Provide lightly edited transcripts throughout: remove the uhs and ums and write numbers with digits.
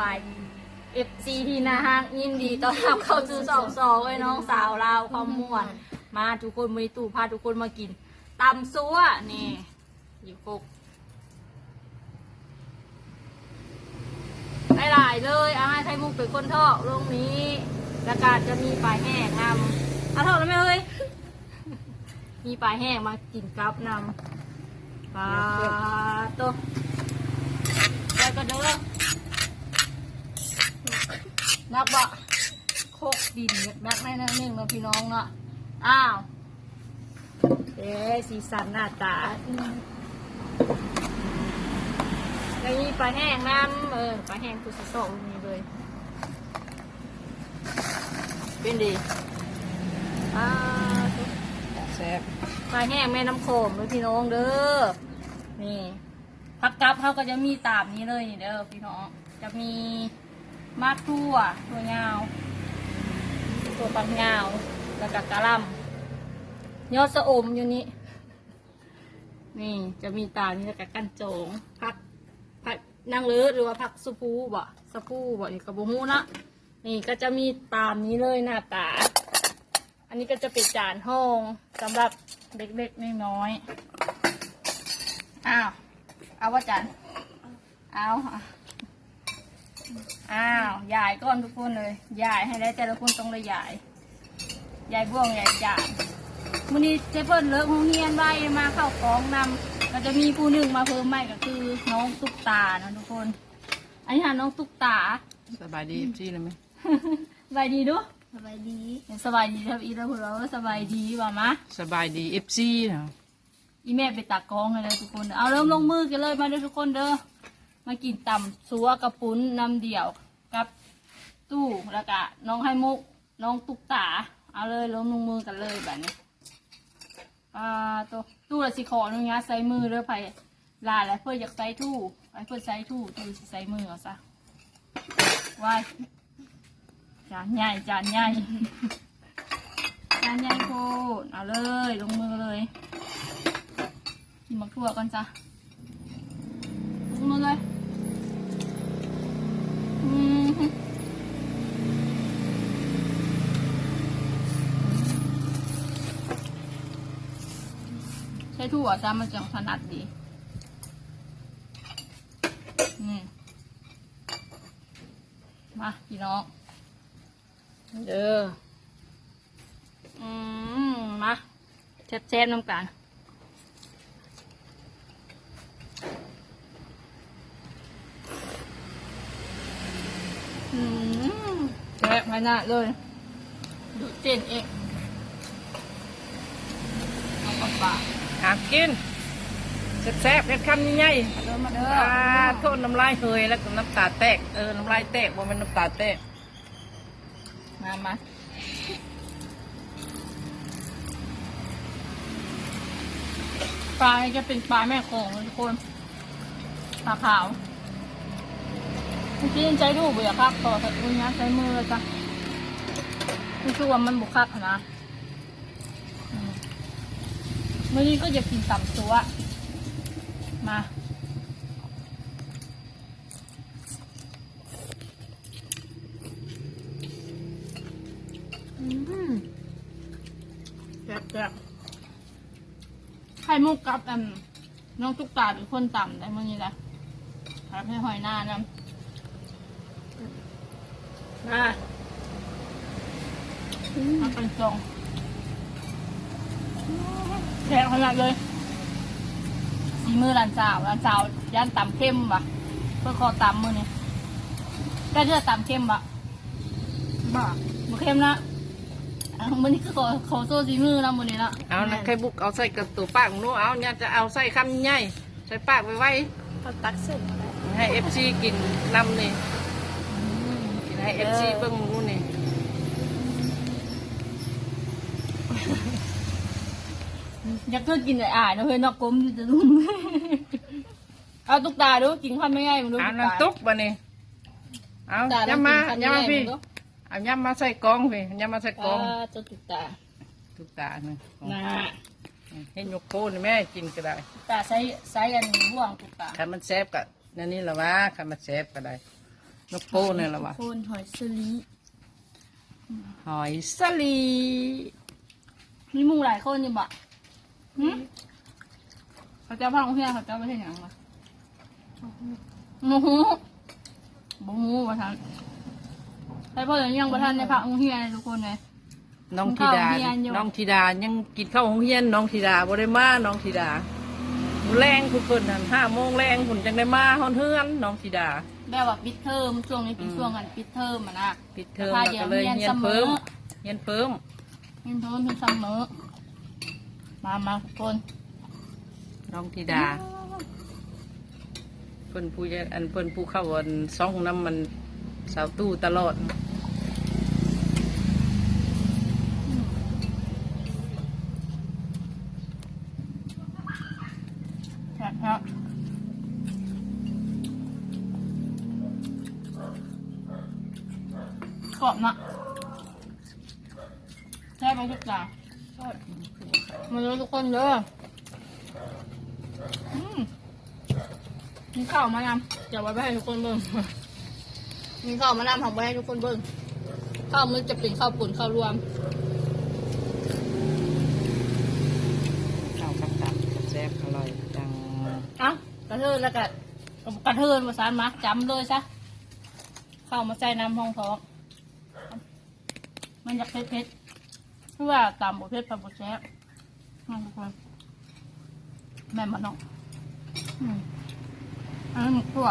บายFC ที่น่าฮักยินดีต้อนรับเข้าสู่22ไอ้น้องสาวลาวความม่วนมาทุกคนมีตู้พาทุกคนมากินตำซัวนี่อยู่กบหลายเลยเอาให้ไทยมุกเป็นคนทอดลงนี้แล้วก็จะมีปลาแห้งนำเอาทอดแล้วไหมเอ้ยมีปลาแห้งมากินกับนำปลาตัวแล้วก็เด้อนักบะโคกดินนักแน่นนึงเราพี่น้องเนาะอ้าวสีสันหน้าตาแล้วมีปลาแห้งน้ำปลาแห้งตัวสดๆนี่เลยเป็นดีแซ่บปลาแห้งแม่น้ำโขงเลยพี่น้องเด้อนี่ผักกับเขาก็จะมีตามนี้เลยนี่เด้อพี่น้องจะมีมากทั่วตัวยาวตัวปักยาวแล้วก็กะหล่ำยอดสะอมอยู่นี่นี่จะมีตามนี้แล้วก็กันโจงผักนางเลือหรือว่าผักสะพูบ่นี่กระบุมูนะนี่ก็จะมีตามนี้เลยหน้าตาอันนี้ก็จะเป็นจานห้องสำหรับเด็กๆน้อยๆอ้าวเอาว่าจานเอาอ้าวยายก้อนทุกคนเลยยายให้ได้แต่ละคนต้องเลยยายบ่วงยายจานมื้อนี้เจเปิ้ลเลิกโรงเรียนไว้มาเข้ากองนำก็จะมีผู้หนึ่งมาเพิ่มใหม่ก็คือน้องตุ๊กตานะทุกคนอันนี้หาน้องตุ๊กตาสบายดีพี่เลยไหมสบายดีดูสบายดีสบายดีครับอีแล้วพวกเราสบายดีว่ามะสบายดีFCเนาะอีแม่ไปตักกองเลยทุกคนเอาเริ่มลงมือกันเลยมาเด้อทุกคนเด้อมากินตำซัวกระปุ้นน้ำเดี่ยวกับตู้แล้วก็น้องไข่มุกน้องตุ๊กตาเอาเลยเริ่มลงมือกันเลยแบบนี้ตู้ละสิขอนุญาตใส่มือเด้อไผ่ลาแล้วเพื่ออยากใส่ทู่ไอ้เพื่อใส่ทู่ตู้สิใส่มือเอาซะวายจานใหญ่จานใหญ่โคตรเอาเลยลงมือเลยกินมักทั่วกันจ้ะลงมือเลยใช้ถั่วจ้ามันจังถนัดดีมาพี่น้องเด้อมาแซ่บๆน้ำกันแซ่บขนาดเลยดูเจนเองเอาปากหากินแซ่บๆเผ็ดคำใหญ่เดินมาเด้อโทษน้ำลายเฮยแล้วก็น้ำตาแตกน้ำลายแตกว่ามันน้ำตาแตกมาปลาจะเป็นปลาแม่โขงทุกคนปลาขาวเมื่อกี้ใจดูเบื่อคักต่อแต่อุ้ยนะใช้มือเลยจ้ะไม่ชัวร์มันบุกคักนะเมื่อนี้ก็จะกินตำซัวมาแซ่บไข่มุกกับน้องตุ๊กตาเป็นคนต่ำได้เมื่อนี้แหละครับให้หอยหน้านะมาเป็นจงแซ่บขนาดเลยสีมือหลานสาวย่านต่ำเข้มปะเพื่อคอต่ำมือนี่ได้เลือดต่ำเข้มปะบ้าบุเข้มนะมือนี้คือขอโซ่สีมือนะมือนี้ละเอานะไข่บุกเอาใส่กระตุกปากนู้เอาเนี่ยจะเอาใส่คำใหญ่ใส่ปากไว้เขาตักเส้นให้ FC กินนำนี่กินให้ FC เบิ่งนู้นนี่อยากเพื่อกินไอ้นะเพื่อนนอกกลมจะรุ่มเอาตุ๊กตาดูกินข้าวไม่ง่ายมึงดูน้ำตุ๊กบ่เนี่ยเอาย่ำมาพี่เอาย่ำมาใส่กองพี่ย่ำมาใส่กองตุ๊กตาเนี่ยนะให้ยกโป้แม่กินก็ได้ตุ๊กตาใส่อันบ่วงตุ๊กตาขันมันแซ่บกับนั่นนี่แหละวะขันมันแซ่บก็ได้ นกโป้เนี่ยหรอวะ โคนหอยสลี หอยสลี มีหมู่หลายคนอยู่บ่หึเขาจะพังเฮียเขาจะไปที่ไหนมาหมูบ่หมูบ่ทันแต่พอยังบ่ทันในพักเฮียทุกคนเลย น้องธิดา กินข้าวโรงเรียนอยู่ น้องธิดายังกินข้าวของเฮียนน้องธิดาบ่ได้มาน้องธิดามื้อแรงคุณเพิ่นนั่น5 โมงแรงคุณจังได้มาฮอนเฮือนน้องธิดา แบบว่าปิดเทอมช่วงนี้เป็นช่วงกันปิดเทอมอ่ะนะ ปิดเทอมแล้วก็เลยเฮียนเพิ่มเฮียนเพิ่ม เฮียนเพิ่มเป็นซัมเมอร์มาทุกคน น้องธิดาเพิ่นผู้อันเพิ่นผู้เข้าวันซ่องน้ำมันสาวตู้ตลอด ครับกรอบนะใช่ไหมทุกอย่างมาเลยทุกคนเลยมีข้าวมานำเดี๋ยวไว้ให้ทุกคนเบิ่งมีข้าวมานำทำไว้ให้ทุกคนเบิ่งข้าวมันจะเป็นข้าวปุ่นข้าวรวม ข้าวกับตับแซ่บอร่อยจัง เอ้ากระเทินแล้วก็กระเทินมาสานมาจำเลยซะเข้ามาใส่น้ำห้องท้องมันอยากเผ็ดเพราะว่าตามบทเพชรปลาบดแซ่บทุกคนแม่มันเนาะอันนี้หมึกตัว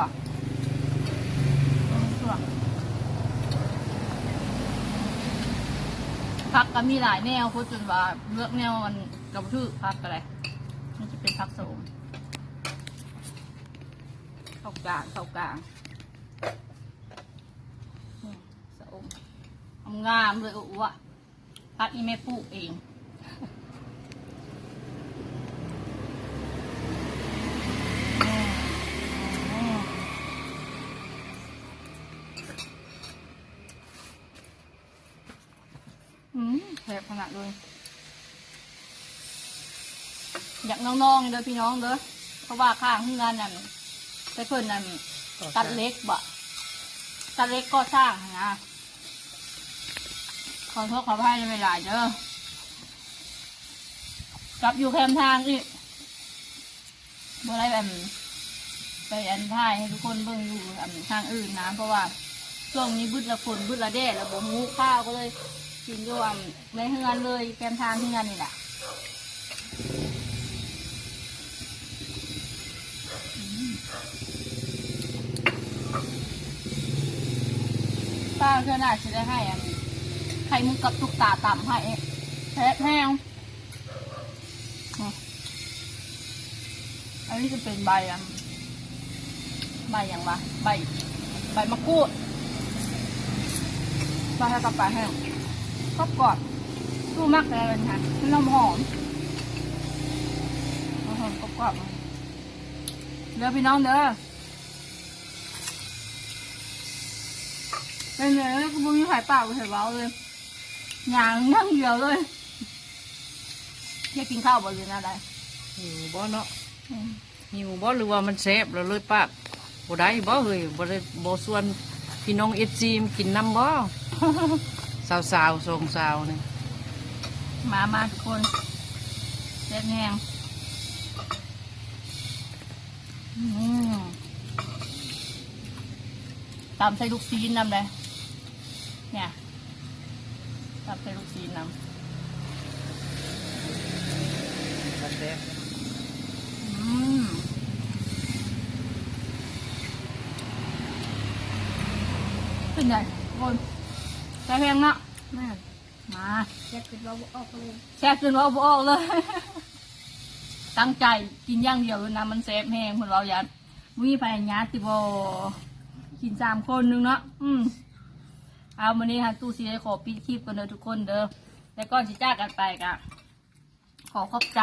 ผักก็มีหลายแนวพูดจนว่าเลือกแนวมันกับชื่อผักอะไรมันจะเป็นผักโสมเข้ากลางนี่สะอมงามเลยอุ๊วพักอีแม่ปลูกเองแซ่บขนาดเลยอยากน้องๆเด้อพี่น้องเด้อเพราะว่าข้างที่งานนั่นไปเพิ่นนั่นตัดเล็กบ่ตัดเล็กก็สร้างนะขอโทษขออภัยในเวลาเด้อกลับอยู่แคมทางอีกบ่ได้แบบไปอันท่ายให้ทุกคนเบิ่งอยู่ทางอื่นนะเพราะว่าช่วงนี้บึดละฝนบึดละแดดแล้วบ่ฮู้ข้าวก็เลยกินอยู่ในเฮือนเลยแคมทางที่งานนี่แหละป้าเพื่อนอาจจะได้ให้ไข่มุกกับตุกตาต่ำให้แท้แห้งอันนี้จะเป็นใบอย่างวะใบมะกรูดใบให้กับปลาแห้งครอบกอดตู้มากเลยค่ะน้ำหอมกรอบเด้อพี่น้องเด้อเป็นไงก็บ่มีไข่เปล่าไข่เบาเลยหยางนั่งเดียวเลยอยากกินข้าวบ่หรืออะไร หิวบ่เนาะหิวบ่หรือว่ามันแซ่บแล้วเลยปากบ่ได้บ่เฮ้ยบ่ได้บ่ส่วนพี่น้องFCกินน้ำบ่ สาวๆสาวนี่ มาทุกคนแซ่บแห้งตำใส่ลูกซีนนำเลยเนี่ยตำใส่ลูกซีนนำ แซ่บ เป็นไงคนแซ่บแห้งเนาะมา แซ่บขึ้นเราออกเลย แซ่บจนว่าบ่ออกเลย ตั้งใจกินอย่างเดียวเลยนะมันแซ่บแห้งคนเราอยากวิ่งไปงานติบกิน3 คนนึงเนาะเอาวันนี้ฮะตู้ซีได้ขอปิดคลิปกันเด้อทุกคนเด้อแต่ก่อนที่จากกันไปกะขอขอบใจ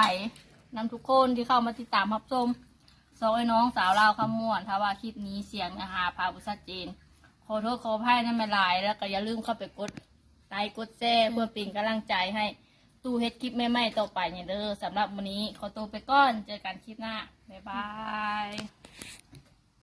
นำทุกคนที่เข้ามาติดตามรับชมสองไอ้น้องสาวเราวคำม่วนถ้าว่าคลิปนี้เสียงนะคะพาบุชัดเจนขอโทษขออภัยนั่นไม่หลายแล้วก็อย่าลืมเข้าไปกดไลค์กดแชร์เพื่อเป็นกำลังใจให้ตู้เฮ็ดคลิปใหม่ๆต่อไปเนี่ยเด้อสำหรับวันนี้ขอตัวไปก่อนเจอกันคลิปหน้าบ๊ายบาย